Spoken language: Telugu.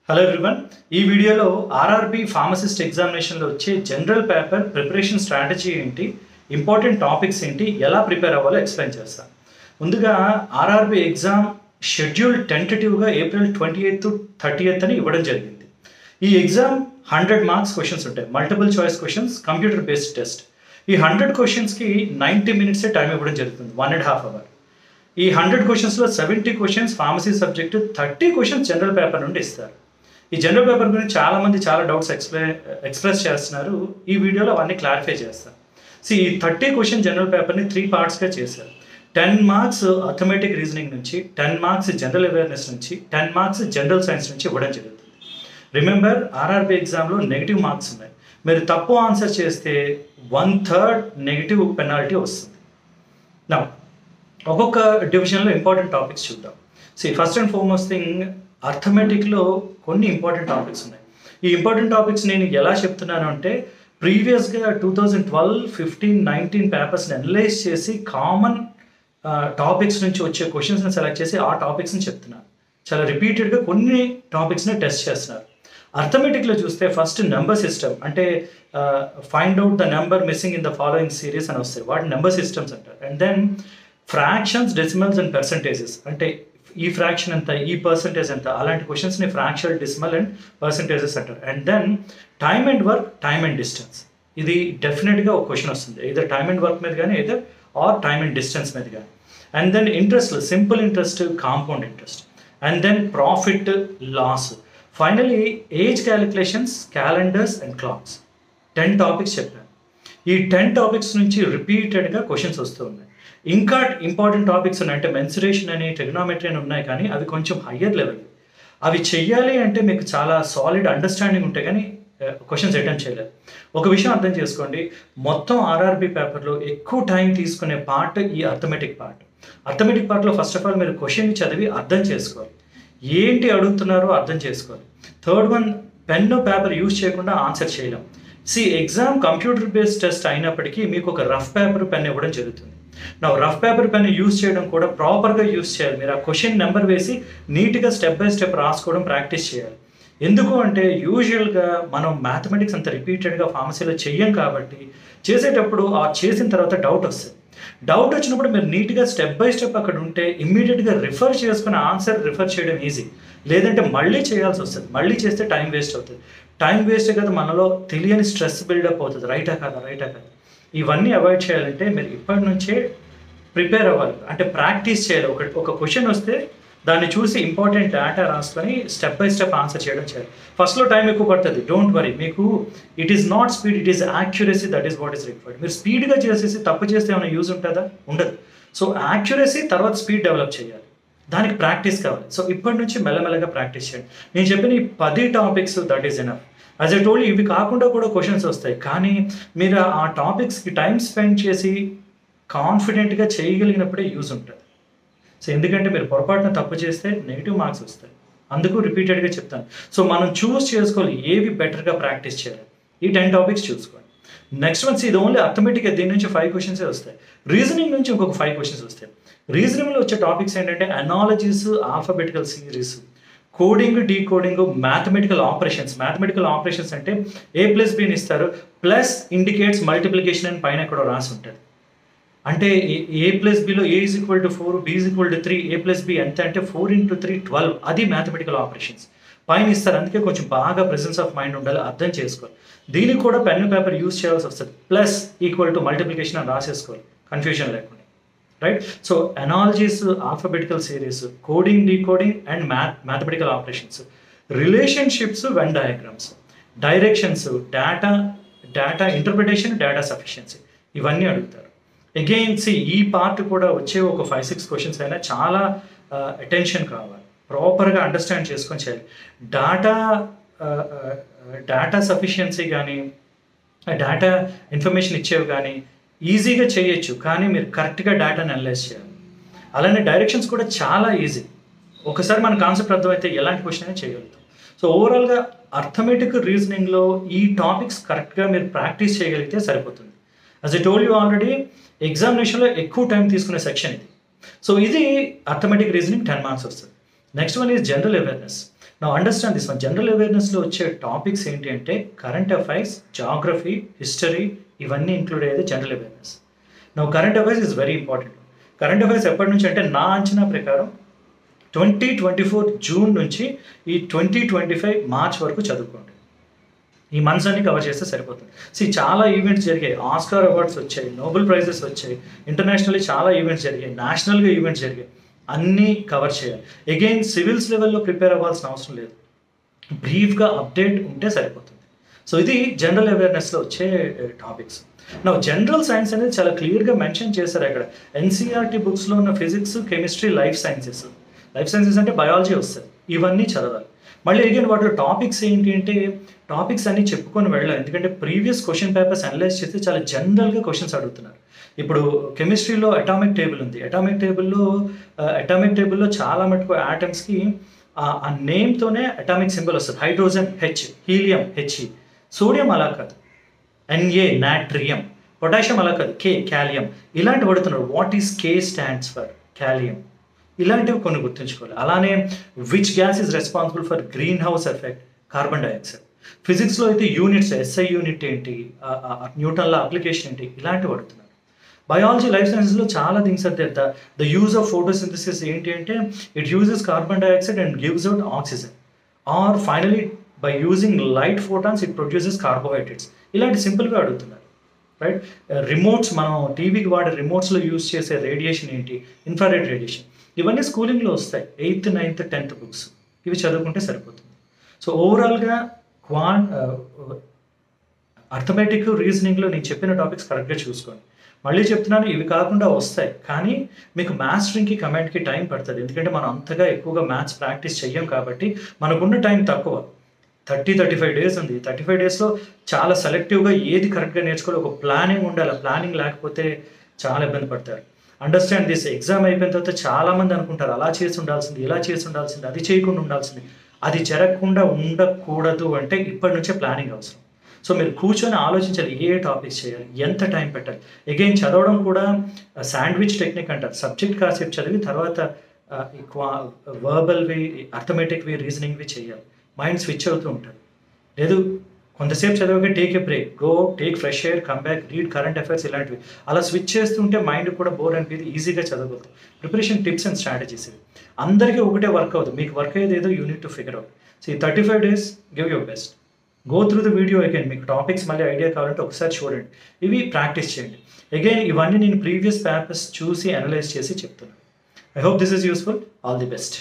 హలో ఎవ్రీవన్, ఈ వీడియోలో ఆర్ఆర్బి ఫార్మసిస్ట్ ఎగ్జామినేషన్లో వచ్చే జనరల్ పేపర్ ప్రిపరేషన్ స్ట్రాటజీ ఏంటి, ఇంపార్టెంట్ టాపిక్స్ ఏంటి, ఎలా ప్రిపేర్ అవ్వాలో ఎక్స్ప్లెయిన్ చేస్తాను. ముందుగా ఆర్ఆర్బి ఎగ్జామ్ షెడ్యూల్ టెంటేటివ్గా ఏప్రిల్ 28th 30th అని ఇవ్వడం జరిగింది. ఈ ఎగ్జామ్ 100 మార్క్స్ క్వశ్చన్స్ ఉంటాయి, multiple choice questions, computer based test. ఈ 100 క్వశ్చన్స్కి 90 minutes టైం ఇవ్వడం జరుగుతుంది, 1.5 hours. ఈ 100 క్వశ్చన్స్లో 70 questions pharmacy subject, 30 questions general paper నుండి ఇస్తారు. ఈ జనరల్ పేపర్ గురించి చాలామంది చాలా డౌట్స్ ఎక్స్ప్రెస్ చేస్తున్నారు. ఈ వీడియోలో అవన్నీ క్లారిఫై చేస్తాను. ఈ 30 క్వశ్చన్ జనరల్ పేపర్ని 3 partsగా చేశారు. 10 మార్క్స్ అథమెటిక్ రీజనింగ్ నుంచి, 10 మార్క్స్ జనరల్ అవేర్నెస్ నుంచి, 10 మార్క్స్ జనరల్ సైన్స్ నుంచి ఇవ్వడం జరుగుతుంది. రిమెంబర్, ఆర్ఆర్బి ఎగ్జామ్లో నెగిటివ్ మార్క్స్ ఉన్నాయి. మీరు తప్పు ఆన్సర్ చేస్తే 1/3 నెగిటివ్ పెనాల్టీ వస్తుంది. నా ఒక్కొక్క డివిజన్లో ఇంపార్టెంట్ టాపిక్స్ చూద్దాం. ఫస్ట్ అండ్ ఫార్మోస్ట్ థింగ్, అర్థమెటిక్లో కొన్ని ఇంపార్టెంట్ టాపిక్స్ ఉన్నాయి. ఈ ఇంపార్టెంట్ టాపిక్స్ నేను ఎలా చెప్తున్నాను అంటే, ప్రీవియస్గా 2012, 15, 19 పేపర్స్ని అనలైజ్ చేసి కామన్ టాపిక్స్ నుంచి వచ్చే క్వశ్చన్స్ని సెలెక్ట్ చేసి ఆ టాపిక్స్ని చెప్తున్నాను. చాలా రిపీటెడ్గా కొన్ని టాపిక్స్ని టెస్ట్ చేస్తున్నారు. అర్థమెటిక్లో చూస్తే ఫస్ట్ నెంబర్ సిస్టమ్, అంటే find out the number missing in the following series అని వస్తాయి, వాటి నెంబర్ సిస్టమ్స్ అంటారు. And then fractions, decimals and percentages, అంటే ఈ ఫ్రాక్షన్ ఎంత, ఈ పర్సంటేజ్ ఎంత, అలాంటి క్వశ్చన్స్ని ఫ్రాక్షనల్, డెసిమల్ అండ్ పర్సంటేజెస్ అంటారు. And then time and work, time and distance. ఇది డెఫినెట్గా ఒక క్వశ్చన్ వస్తుంది, ఇదర్ టైమ్ అండ్ వర్క్ మీద కానీ, either or time and distance మీద కానీ. And then interest, simple interest, compound interest. And then profit, loss. Finally age calculations, calendars and clocks. 10 topics చెప్పాను. ఈ 10 టాపిక్స్ నుంచి రిపీటెడ్గా క్వశ్చన్స్ వస్తూ ఉన్నాయి. ఇంకా ఇంపార్టెంట్ టాపిక్స్ ఉన్నాయి, అంటే మెన్సురేషన్ అని, ట్రిగ్నోమెట్రీ అని ఉన్నాయి, కానీ అవి కొంచెం హయ్యర్ లెవెల్. అవి చెయ్యాలి అంటే మీకు చాలా సాలిడ్ అండర్స్టాండింగ్ ఉంటే కానీ క్వశ్చన్స్ అటెంప్ట్ చేయలేదు. ఒక విషయం అర్థం చేసుకోండి, మొత్తం ఆర్ఆర్బి పేపర్లో ఎక్కువ టైం తీసుకునే పార్ట్ ఈ అర్థమెటిక్ పార్ట్. అర్థమెటిక్ పార్ట్లో ఫస్ట్ ఆఫ్ ఆల్ మీరు క్వశ్చన్ చదివి అర్థం చేసుకోవాలి, ఏంటి అడుగుతున్నారో అర్థం చేసుకోవాలి. Third one, pen paper use చేయకుండా ఆన్సర్ చేయలేం. ఎగ్జామ్ కంప్యూటర్ బేస్డ్ టెస్ట్ అయినప్పటికీ మీకు ఒక రఫ్ పేపర్ పెన్ ఇవ్వడం జరుగుతుంది. నా రఫ్ పేపర్ పెన్ యూజ్ చేయడం కూడా ప్రాపర్గా యూజ్ చేయాలి. మీరు ఆ క్వశ్చన్ నెంబర్ వేసి నీట్గా స్టెప్ బై స్టెప్ రాసుకోవడం ప్రాక్టీస్ చేయాలి. ఎందుకు అంటే యూజువల్గా మనం మ్యాథమెటిక్స్ అంత రిపీటెడ్గా ఫార్మసీలో చెయ్యం కాబట్టి చేసేటప్పుడు ఆ చేసిన తర్వాత డౌట్ వస్తుంది. డౌట్ వచ్చినప్పుడు మీరు నీట్గా స్టెప్ బై స్టెప్ అక్కడ ఉంటే ఇమ్మీడియట్గా రిఫర్ చేసుకుని ఆన్సర్ రిఫర్ చేయడం ఈజీ. లేదంటే మళ్ళీ చేయాల్సి వస్తుంది, మళ్ళీ చేస్తే టైం వేస్ట్ అవుతుంది. టైం వేస్ట్ కదా, మనలో తెలియని స్ట్రెస్ బిల్డప్ అవుతుంది, రైటా కాదా. ఇవన్నీ అవాయిడ్ చేయాలంటే మీరు ఇప్పటి నుంచే ప్రిపేర్ అవ్వాలి, అంటే ప్రాక్టీస్ చేయాలి. ఒక క్వశ్చన్ వస్తే దాన్ని చూసి ఇంపార్టెంట్ డేటా రాసుకొని స్టెప్ బై స్టెప్ ఆన్సర్ చేయడం చేయాలి. ఫస్ట్లో టైం ఎక్కువ పడుతుంది, డోంట్ వరీ. మీకు it is not speed, it is accuracy, that is what is required. మీరు స్పీడ్గా చేసేసి తప్పు చేస్తే ఏమైనా యూజ్ ఉంటుందా? ఉండదు. యాక్యురసీ తర్వాత స్పీడ్ డెవలప్ చేయాలి, దానికి ప్రాక్టీస్ కావాలి. ఇప్పటి నుంచి మెల్లమెల్లగా ప్రాక్టీస్ చేయండి. నేను చెప్పిన ఈ 10 topics that is enough. As a told, ఇవి కాకుండా కూడా క్వశ్చన్స్ వస్తాయి, కానీ మీరు ఆ టాపిక్స్కి టైం స్పెండ్ చేసి కాన్ఫిడెంట్గా చేయగలిగినప్పుడే యూజ్ ఉంటుంది. ఎందుకంటే మీరు పొరపాటున తప్పు చేస్తే నెగిటివ్ మార్క్స్ వస్తాయి. అందుకు రిపీటెడ్గా చెప్తాను. మనం చూస్ చేసుకోవాలి ఏవి బెటర్గా ప్రాక్టీస్ చేయాలి. ఈ 10 టాపిక్స్ చూసుకోండి. నెక్స్ట్ వన్స్, ఇది ఓన్లీ అర్థమెటిక్, దీని నుంచి 5 క్వశ్చన్సే వస్తాయి. రీజనింగ్ నుంచి ఇంకొక 5 క్వశ్చన్స్ వస్తాయి. రీజనింగ్లో వచ్చే టాపిక్స్ ఏంటంటే analogies, alphabetical series, coding, decoding, mathematical operations అంటే A+B ఇస్తారు, ప్లస్ ఇండికేట్స్ మల్టిప్లికేషన్ అని పైన ఎక్కడో రాసి ఉంటుంది. అంటే A+Bలో A = 4, B = 3, A+B ఎంత అంటే 4 × 3 12. అది మ్యాథమెటికల్ ఆపరేషన్స్ పైన ఇస్తారు. అందుకే కొంచెం బాగా ప్రెసెన్స్ ఆఫ్ మైండ్ ఉండాలి, అర్థం చేసుకోవాలి. దీనికి కూడా పెన్ పేపర్ యూజ్ చేయాల్సి వస్తుంది. ప్లస్ = మల్టిప్లికేషన్ అని రాసేసుకోవాలి, కన్ఫ్యూజన్ లేకుండా, right? Analogies, alphabetical series, coding, decoding and mathematical operations, relationships, Venn diagrams, directions, data interpretation, data sufficiency, ఇవన్నీ అడుగుతారు. అగైన్ ఈ పార్ట్ కూడా వచ్చే ఒక 5-6 క్వశ్చన్స్ అయినా చాలా అటెన్షన్ కావాలి, ప్రాపర్గా అండర్స్టాండ్ చేసుకొని చేయాలి. డేటా సఫిషియన్సీ కానీ, డేటా ఇన్ఫర్మేషన్ ఇచ్చేవి కానీ ఈజీగా చేయొచ్చు, కానీ మీరు కరెక్ట్గా డేటాని అనలైజ్ చేయాలి. అలానే డైరెక్షన్స్ కూడా చాలా ఈజీ. ఒకసారి మన కాన్సెప్ట్ అర్థమైతే ఎలాంటి క్వశ్చన్ అయినా చేయగలుగుతాం. ఓవరాల్గా అర్థమెటిక్, రీజనింగ్లో ఈ టాపిక్స్ కరెక్ట్గా మీరు ప్రాక్టీస్ చేయగలిగితే సరిపోతుంది. As I told you already, ఎగ్జామినేషన్లో ఎక్కువ టైం తీసుకునే సెక్షన్ ఇది. ఇది అర్థమెటిక్, రీజనింగ్ 10 మార్క్స్ వస్తుంది. Next one is general awareness. నా అండర్స్టాండ్ దిస్ వన్. జనరల్ అవేర్నెస్లో వచ్చే టాపిక్స్ ఏంటి అంటే కరెంట్ అఫైర్స్, జాగ్రఫీ, హిస్టరీ, ఇవన్నీ ఇంక్లూడ్ అయ్యేది జనరల్ అవేర్నెస్. నా current affairs is very important. Current affairs ఎప్పటి నుంచి అంటే నా అంచనా ప్రకారం 2024 జూన్ నుంచి ఈ 2025 మార్చ్ వరకు చదువుకోండి. ఈ మంత్స్ అన్ని కవర్ చేస్తే సరిపోతుంది. చాలా ఈవెంట్స్ జరిగాయి, ఆస్కార్ అవార్డ్స్ వచ్చాయి, నోబెల్ ప్రైజెస్ వచ్చాయి, ఇంటర్నేషనల్లీ చాలా ఈవెంట్స్ జరిగాయి, నేషనల్గా ఈవెంట్స్ జరిగాయి, అన్నీ కవర్ చేయాలి. అగైన్ సివిల్స్ లెవెల్లో ప్రిపేర్ అవ్వాల్సిన అవసరం లేదు, బ్రీఫ్గా అప్డేట్ ఉంటే సరిపోతుంది. సో ఇది జనరల్ అవేర్నెస్లో వచ్చే టాపిక్స్. నా జనరల్ సైన్స్ అనేది చాలా క్లియర్గా మెన్షన్ చేశారు అక్కడ. ఎన్సీఆర్టీ బుక్స్లో ఉన్న ఫిజిక్స్, కెమిస్ట్రీ, లైఫ్ సైన్సెస్ అంటే బయాలజీ వస్తుంది, ఇవన్నీ చదవాలి. మళ్ళీ అగైన్ వాటిలో టాపిక్స్ ఏంటి అంటే టాపిక్స్ అన్ని చెప్పుకొని వెళ్ళాలి. ఎందుకంటే ప్రీవియస్ క్వశ్చన్ పేపర్స్ అనలైజ్ చేస్తే చాలా జనరల్గా క్వశ్చన్స్ అడుగుతున్నారు. ఇప్పుడు కెమిస్ట్రీలో అటామిక్ టేబుల్ ఉంది. అటామిక్ టేబుల్లో చాలా మటుకు ఆటమ్స్కి ఆ నేమ్తోనే అటామిక్ సింబల్ వస్తుంది. హైడ్రోజన్ హెచ్, హీలియం హెచ్ఈ, సోడియం అలా కాదు, ఎన్ఏ నాట్రియం, పొటాషియం అలా కాదు, కే కాలియం, ఇలాంటివి పడుతున్నారు. What is K stands for kalium, ఇలాంటివి కొన్ని గుర్తుంచుకోవాలి. అలానే which gas is responsible for green house effect, carbon dioxide. ఫిజిక్స్లో అయితే యూనిట్స్, ఎస్ఐ యూనిట్ ఏంటి, న్యూటన్ల అప్లికేషన్ ఏంటి, ఇలాంటివి పడుతున్నారు. బయాలజీ, లైఫ్ సైన్సెస్లో చాలా థింగ్స్ అంటే ద యూజ్ ఆఫ్ ఫోటోసింథసిస్ ఏంటి అంటే it uses carbon dioxide and gives out oxygen, or finally by using light photons it produces carbohydrates. ఇలాంటి సింపుల్గా అడుగుతున్నారు, రైట్? రిమోట్స్, మనం టీవీకి వాడే రిమోట్స్లో యూజ్ చేసే రేడియేషన్ ఏంటి, ఇన్ఫ్రారెడ్ రేడియేషన్, ఇవన్నీ స్కూలింగ్లో వస్తాయి. 8th, 9th, 10th బుక్స్ ఇవి చదువుకుంటే సరిపోతుంది. సో ఓవరాల్గా అర్థమెటిక్, రీజనింగ్లో నేను చెప్పిన టాపిక్స్ కరెక్ట్గా చూసుకోండి. మళ్ళీ చెప్తున్నాను, ఇవి కాకుండా వస్తాయి, కానీ మీకు మాస్టరింగ్కి, కమాండ్కి టైం పడుతుంది. ఎందుకంటే మనం అంతగా ఎక్కువగా మ్యాథ్స్ ప్రాక్టీస్ చెయ్యం కాబట్టి మనకున్న టైం తక్కువ. 35 డేస్ ఉంది. 35 డేస్లో చాలా సెలెక్టివ్గా ఏది కరెక్ట్గా నేర్చుకోవాలి, ఒక ప్లానింగ్ ఉండాలి. ప్లానింగ్ లేకపోతే చాలా ఇబ్బంది పడతారు. Understand this. ఎగ్జామ్ అయిపోయిన తర్వాత చాలామంది అనుకుంటారు అలా చేసి ఉండాల్సింది, ఇలా చేసి ఉండాల్సింది, అది చేయకుండా ఉండాల్సింది. అది జరగకుండా ఉండకూడదు అంటే ఇప్పటి నుంచే ప్లానింగ్ అవసరం. సో మీరు కూర్చొని ఆలోచించాలి, ఏ టాపిక్స్ చేయాలి, ఎంత టైం పెట్టాలి. అగైన్ చదవడం కూడా శాండ్విచ్ టెక్నిక్ అంటారు. సబ్జెక్ట్ కాసేపు చదివి తర్వాత వర్బల్వి, అర్థమెటిక్వి, రీజనింగ్వి చేయాలి. మైండ్ స్విచ్ అవుతూ ఉంటుంది. లేదు కొంతసేపు చదివాక take a break, go take fresh air, come back, read current affairs, ఇలాంటివి అలా స్విచ్ చేస్తుంటే మైండ్ కూడా బోర్ అనిపించి ఈజీగా చదవగలుగుతాం. ప్రిపరేషన్ టిప్స్ అండ్ స్ట్రాటజీస్ ఇవి. అందరికీ ఒకటే వర్క్ అవుతుంది. మీకు వర్క్ అయ్యేది ఏదో unit to figure out. So ఈ 35 days give your best. Go through the video again. మీకు టాపిక్స్ మళ్ళీ ఐడియా కావాలంటే ఒకసారి చూడండి, ఇవి ప్రాక్టీస్ చేయండి. అగైన్ ఇవన్నీ నేను ప్రీవియస్ పేపర్స్ చూసి అనలైజ్ చేసి చెప్తున్నాను. I hope this is useful. All the best.